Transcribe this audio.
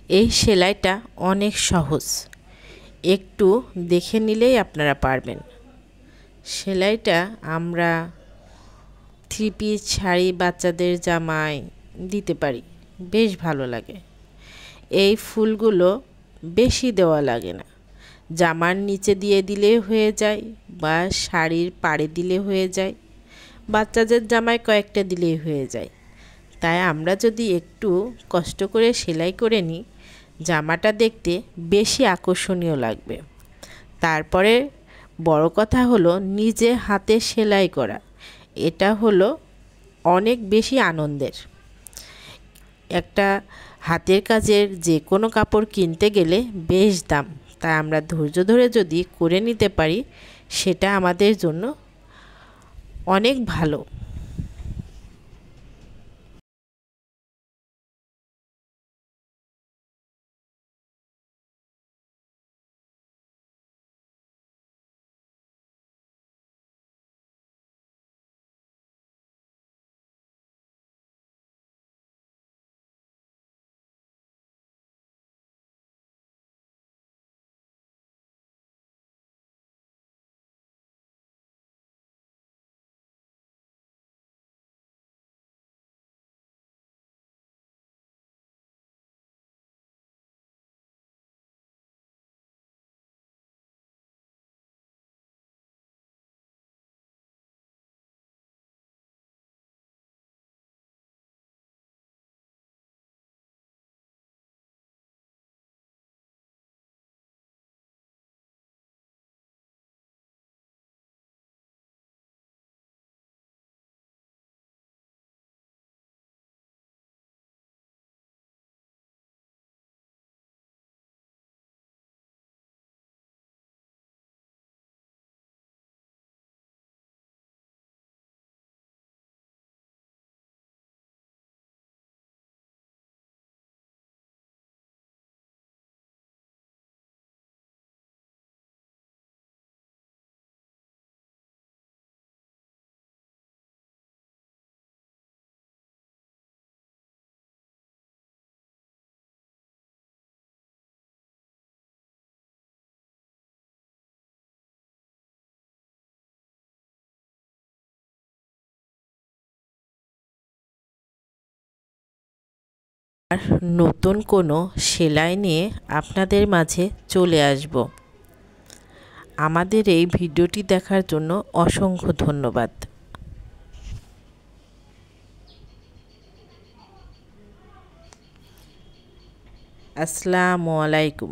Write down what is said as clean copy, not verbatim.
এই সেলাইটা অনেক সহজ, একটু দেখে নিলেই আপনারা পারবেন। সেলাইটা আমরা থ্রি পিস শাড়ি, বাচ্চাদের জামায় দিতে পারি, বেশ ভালো লাগে। এই ফুলগুলো বেশি দেওয়া লাগে না, জামার নিচে দিয়ে দিলে হয়ে যায় বা শাড়ির পাড়ে দিলে হয়ে যায়, বাচ্চাদের জামায় কয়েকটা দিলেই হয়ে যায়। তাই আমরা যদি একটু কষ্ট করে সেলাই করে নিই, জামাটা দেখতে বেশি আকর্ষণীয় লাগবে। তারপরে বড় কথা হলো নিজে হাতে সেলাই করা, এটা হলো অনেক বেশি আনন্দের। একটা হাতের কাজের যে কোনো কাপড় কিনতে গেলে বেশ দাম, তাই আমরা ধৈর্য ধরে যদি করে নিতে পারি সেটা আমাদের জন্য অনেক ভালো। আর নতুন কোনো সেলাই নিয়ে আপনাদের মাঝে চলে আসব। আমাদের এই ভিডিওটি দেখার জন্য অসংখ্য ধন্যবাদ। আসসালামু আলাইকুম।